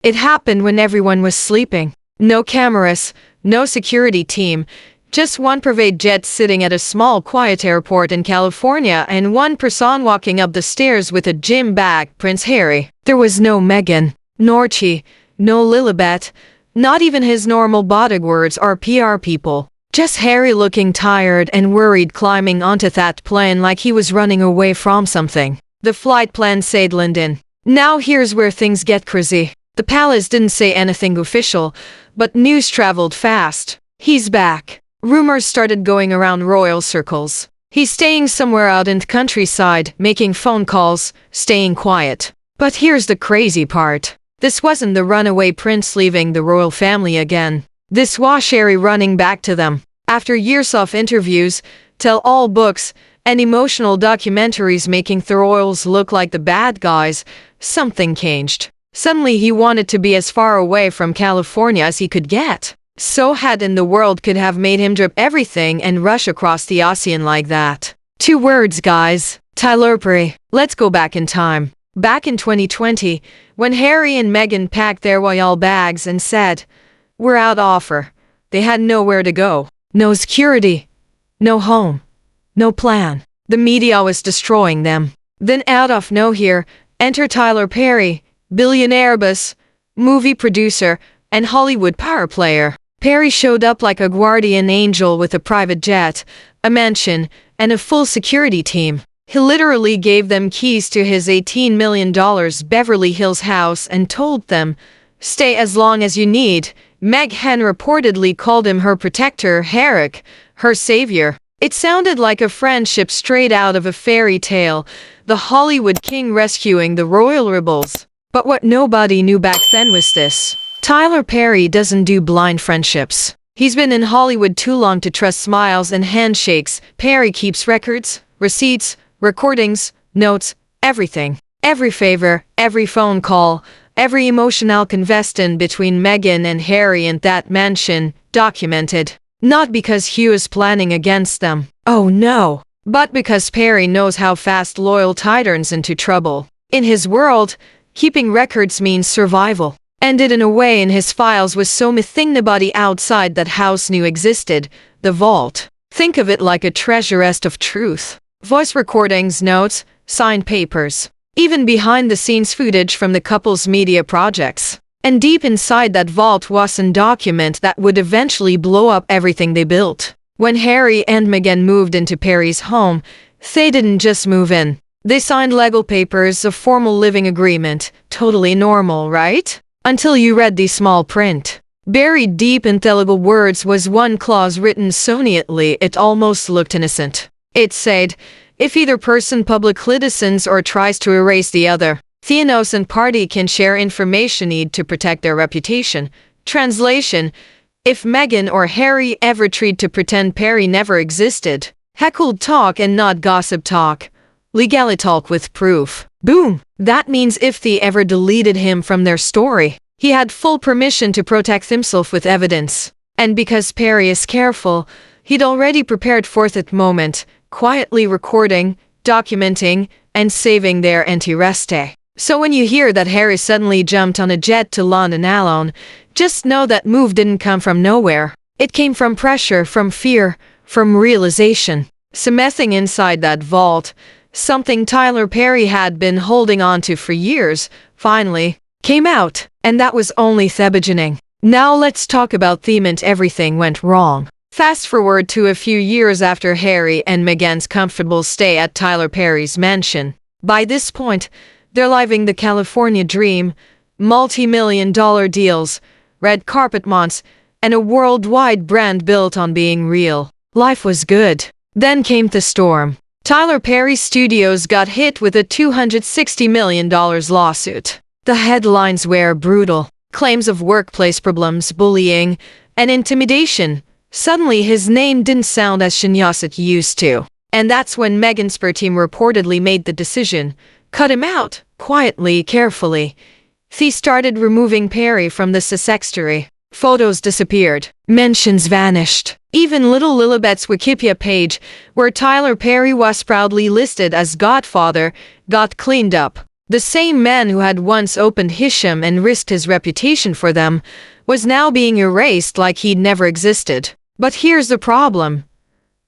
It happened when everyone was sleeping. No cameras, no security team, just one private jet sitting at a small quiet airport in California and one person walking up the stairs with a gym bag, Prince Harry. There was no Meghan, nor Chi, no Lilibet, not even his normal bodyguards or PR people. Just Harry looking tired and worried climbing onto that plane like he was running away from something. The flight plan said London. Now here's where things get crazy. The palace didn't say anything official, but news traveled fast. He's back. Rumors started going around royal circles. He's staying somewhere out in the countryside, making phone calls, staying quiet. But here's the crazy part. This wasn't the runaway prince leaving the royal family again. This was Harry running back to them. After years of interviews, tell-all books, and emotional documentaries making the royals look like the bad guys, something changed. Suddenly he wanted to be as far away from California as he could get. So had in the world could have made him drop everything and rush across the ocean like that. 2 words, guys. Tyler Perry. Let's go back in time. Back in 2020, when Harry and Meghan packed their royal bags and said, "We're out offer," they had nowhere to go. No security. No home. No plan. The media was destroying them. Then out of nowhere, enter Tyler Perry, billionaire boss, movie producer, and Hollywood power player. Perry showed up like a guardian angel with a private jet, a mansion, and a full security team. He literally gave them keys to his $18 million Beverly Hills house and told them, "Stay as long as you need." Meghan reportedly called him her protector, Herrick, her savior. It sounded like a friendship straight out of a fairy tale, the Hollywood king rescuing the royal rebels. But what nobody knew back then was this. Tyler Perry doesn't do blind friendships. He's been in Hollywood too long to trust smiles and handshakes. Perry keeps records, receipts, recordings, notes, everything. Every favor, every phone call, every emotional conversation between Meghan and Harry in that mansion, documented. Not because he was planning against them. Oh no. But because Perry knows how fast loyalty turns into trouble. In his world, keeping records means survival. And it in a way in his files was so mything nobody outside that house knew existed, the vault. Think of it like a treasure chest of truth. Voice recordings, notes, signed papers. Even behind-the-scenes footage from the couple's media projects. And deep inside that vault was a document that would eventually blow up everything they built. When Harry and Meghan moved into Perry's home, they didn't just move in. They signed legal papers, a formal living agreement. Totally normal, right? Until you read the small print. Buried deep in illegible words was one clause written so neatly it almost looked innocent. It said, if either person publicly dissents or tries to erase the other, the innocent party can share information needed to protect their reputation. Translation: if Meghan or Harry ever tried to pretend Perry never existed, heckled talk and not gossip talk, legality talk with proof. Boom! That means if they ever deleted him from their story, he had full permission to protect himself with evidence. And because Perry is careful, he'd already prepared for that moment, quietly recording, documenting, and saving their anti-reste. So when you hear that Harry suddenly jumped on a jet to London alone, just know that move didn't come from nowhere. It came from pressure, from fear, from realization. Something inside that vault, something Tyler Perry had been holding on to for years, finally came out. And that was only the beginning. Now let's talk about the moment everything went wrong. Fast forward to a few years after Harry and Meghan's comfortable stay at Tyler Perry's mansion. By this point, they're living the California dream, multi-million-dollar deals, red carpet months, and a worldwide brand built on being real. Life was good. Then came the storm. Tyler Perry's studios got hit with a $260 million lawsuit. The headlines were brutal. Claims of workplace problems, bullying, and intimidation. Suddenly his name didn't sound as shiny as it used to. And that's when Meghan's team reportedly made the decision. Cut him out, quietly, carefully. They started removing Perry from the sextory. Photos disappeared. Mentions vanished. Even little Lilibet's Wikipedia page, where Tyler Perry was proudly listed as Godfather, got cleaned up. The same man who had once opened Hisham and risked his reputation for them was now being erased like he'd never existed. But here's the problem.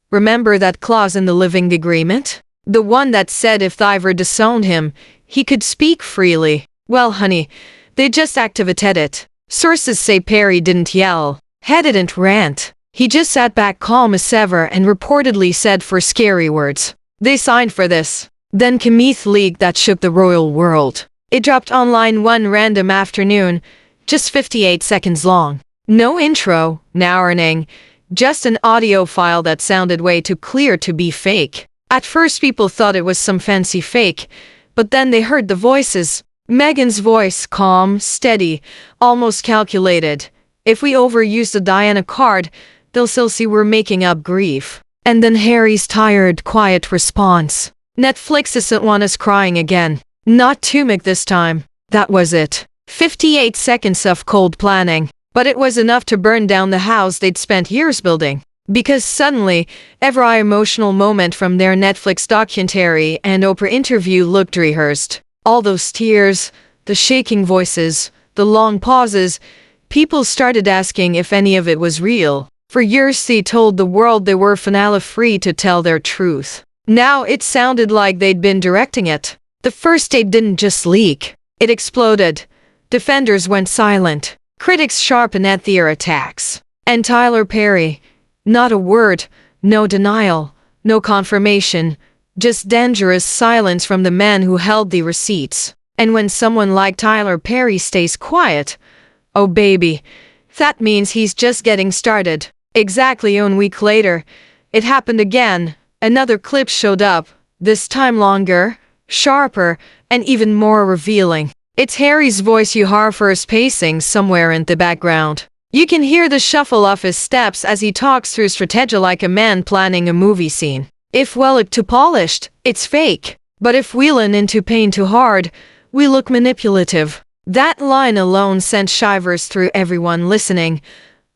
Remember that clause in the living agreement? The one that said if Thiver disowned him, he could speak freely. Well, honey, they just activated it. Sources say Perry didn't yell. He didn't rant. He just sat back calm as ever and reportedly said four scary words. They signed for this. Then Keith leaked that shook the royal world. It dropped online one random afternoon, just 58 seconds long. No intro, no warning, just an audio file that sounded way too clear to be fake. At first people thought it was some fancy fake, but then they heard the voices. Meghan's voice, calm, steady, almost calculated. If we overuse the Diana card, they'll still see we're making up grief. And then Harry's tired, quiet response. Netflix doesn't want us crying again. Not too Meg this time. That was it. 58 seconds of cold planning. But it was enough to burn down the house they'd spent years building. Because suddenly, every emotional moment from their Netflix documentary and Oprah interview looked rehearsed. All those tears, the shaking voices, the long pauses, people started asking if any of it was real. For years they told the world they were finale free to tell their truth. Now it sounded like they'd been directing it. The first tape didn't just leak. It exploded. Defenders went silent. Critics sharpened at their attacks. And Tyler Perry, not a word, no denial, no confirmation, just dangerous silence from the man who held the receipts. And when someone like Tyler Perry stays quiet, oh baby, that means he's just getting started. Exactly 1 week later, it happened again. Another clip showed up, this time longer, sharper, and even more revealing. It's Harry's voice you hear first pacing somewhere in the background. You can hear the shuffle of his steps as he talks through strategy like a man planning a movie scene. If we look too polished, it's fake. But if we lean into pain too hard, we look manipulative. That line alone sent shivers through everyone listening.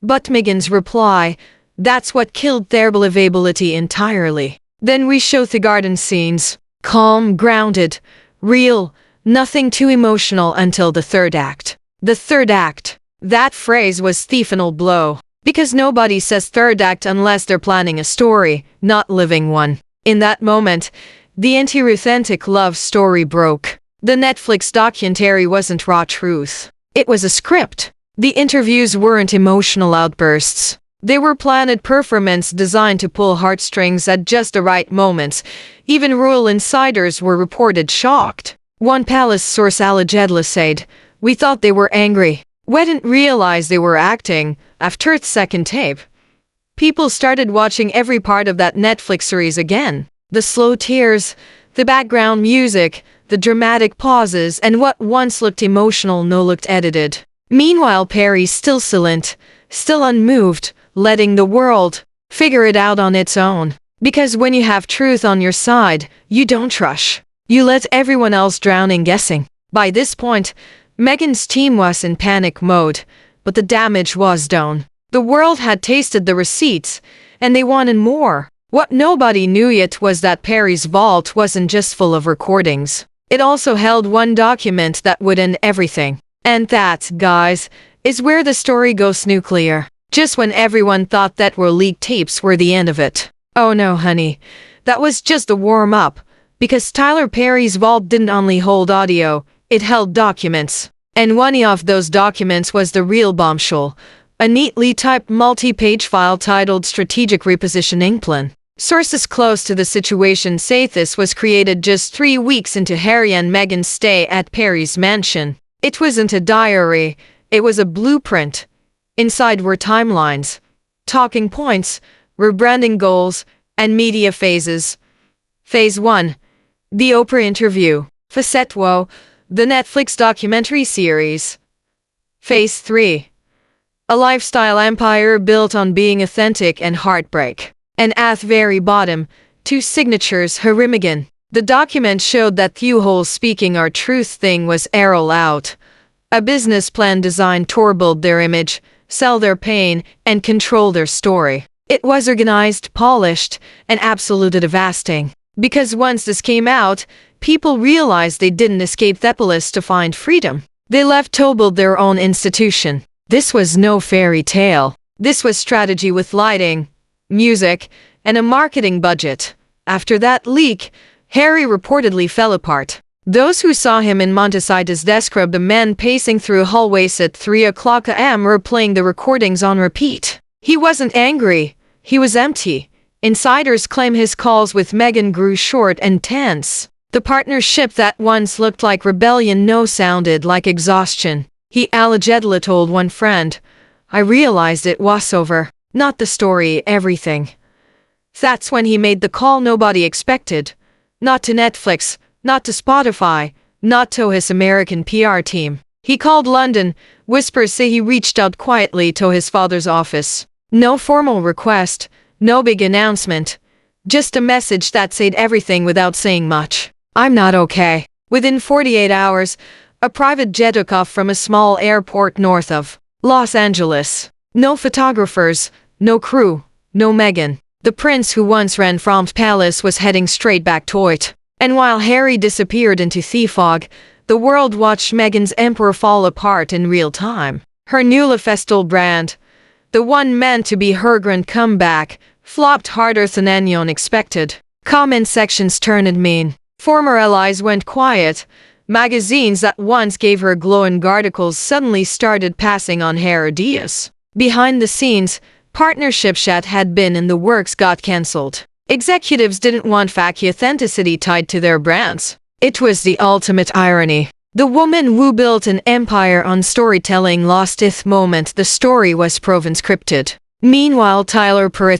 But Meghan's reply, that's what killed their believability entirely. Then we show the garden scenes. Calm, grounded, real, nothing too emotional until the third act. The third act. That phrase was the final blow. Because nobody says third act unless they're planning a story, not living one. In that moment, the anti-authentic love story broke. The Netflix documentary wasn't raw truth. It was a script. The interviews weren't emotional outbursts. They were planned performances designed to pull heartstrings at just the right moments. Even royal insiders were reported shocked. One palace source allegedly said, "We thought they were angry. We didn't realize they were acting." After the second tape, people started watching every part of that Netflix series again. The slow tears, the background music, the dramatic pauses, and what once looked emotional now looked edited. Meanwhile, Perry's still silent, still unmoved, letting the world figure it out on its own. Because when you have truth on your side, you don't rush. You let everyone else drown in guessing. By this point, Meghan's team was in panic mode, but the damage was done. The world had tasted the receipts, and they wanted more. What nobody knew yet was that Perry's vault wasn't just full of recordings. It also held one document that would end everything. And that, guys, is where the story goes nuclear. Just when everyone thought that were leaked tapes were the end of it. Oh no, honey. That was just the warm-up. Because Tyler Perry's vault didn't only hold audio, it held documents. And one of those documents was the real bombshell. A neatly typed multi-page file titled Strategic Repositioning Plan. Sources close to the situation say this was created just 3 weeks into Harry and Meghan's stay at Perry's mansion. It wasn't a diary, it was a blueprint. Inside were timelines, talking points, rebranding goals, and media phases. Phase 1. The Oprah interview. Facet 2. The Netflix documentary series. Phase 3. A lifestyle empire built on being authentic and heartbreak. And at the very bottom, 2 signatures, Harry Meghan. The document showed that the whole speaking our truth thing was all out. A business plan designed to build their image, sell their pain, and control their story. It was organized, polished, and absolutely devastating. Because once this came out, people realized they didn't escape Thepolis to find freedom. They left to build their own institution. This was no fairy tale. This was strategy with lighting, music, and a marketing budget. After that leak, Harry reportedly fell apart. Those who saw him in Montecide's described the men pacing through hallways at 3 o'clock a.m. or playing the recordings on repeat. He wasn't angry. He was empty. Insiders claim his calls with Meghan grew short and tense. The partnership that once looked like rebellion now sounded like exhaustion. He allegedly told one friend, "I realized it was over. Not the story, everything." That's when he made the call nobody expected. Not to Netflix, not to Spotify, not to his American PR team. He called London. Whispers say he reached out quietly to his father's office. No formal request, no big announcement. Just a message that said everything without saying much. "I'm not okay." Within 48 hours, a private jet took off from a small airport north of Los Angeles. No photographers, no crew, no Meghan. The prince who once ran from palace was heading straight back to it. And while Harry disappeared into fog, the world watched Meghan's empire fall apart in real time. Her new festal brand, the one meant to be her grand comeback, flopped harder than anyone expected. Comment sections turned mean. Former allies went quiet. Magazines that once gave her glowing articles suddenly started passing on her ideas. Behind the scenes, partnerships that had been in the works got cancelled. Executives didn't want fake authenticity tied to their brands. It was the ultimate irony. The woman who built an empire on storytelling lost its moment the story was proven scripted. Meanwhile, Tyler Perry,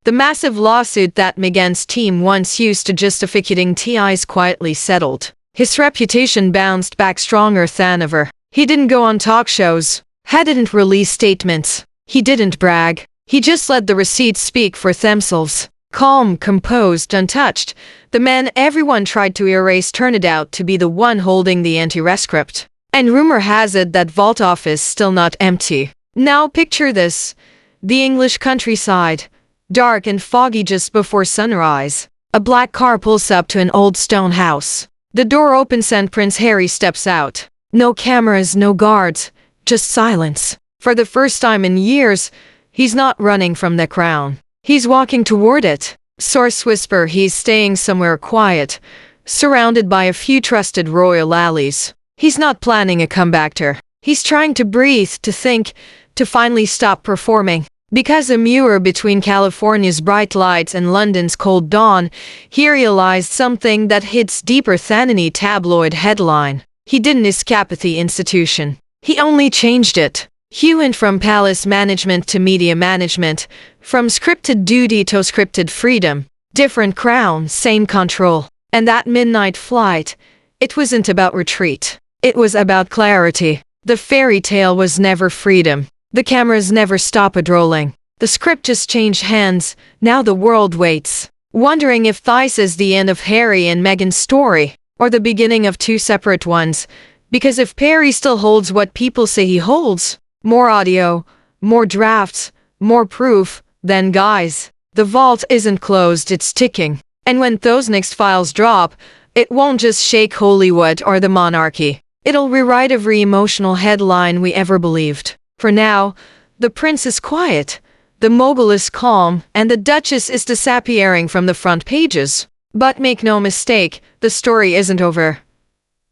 the massive lawsuit that Meghan's team once used to justifying TIs quietly settled. His reputation bounced back stronger than ever. He didn't go on talk shows. He didn't release statements. He didn't brag. He just let the receipts speak for themselves. Calm, composed, untouched, the man everyone tried to erase turned out to be the one holding the anti-rescript. And rumor has it that vault office still not empty. Now picture this. The English countryside. Dark and foggy just before sunrise. A black car pulls up to an old stone house. The door opens and Prince Harry steps out. No cameras, no guards, just silence. For the first time in years, he's not running from the crown. He's walking toward it. Sources whisper he's staying somewhere quiet, surrounded by a few trusted royal allies. He's not planning a comeback tour. He's trying to breathe, to think, to finally stop performing. Because a mirror between California's bright lights and London's cold dawn, he realized something that hits deeper than any tabloid headline. He didn't escape the institution. He only changed it. He went from palace management to media management, from scripted duty to scripted freedom. Different crown, same control. And that midnight flight, it wasn't about retreat. It was about clarity. The fairy tale was never freedom. The cameras never stopped rolling. The script just changed hands. Now the world waits, wondering if this is the end of Harry and Meghan's story, or the beginning of two separate ones. Because if Perry still holds what people say he holds, more audio, more drafts, more proof, then guys, the vault isn't closed, it's ticking. And when those next files drop, it won't just shake Hollywood or the monarchy. It'll rewrite every emotional headline we ever believed. For now, the prince is quiet, the mogul is calm, and the duchess is disappearing from the front pages. But make no mistake, the story isn't over.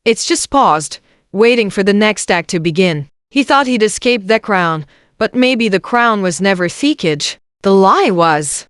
It's just paused, waiting for the next act to begin. He thought he'd escaped the crown, but maybe the crown was never thickage. The lie was.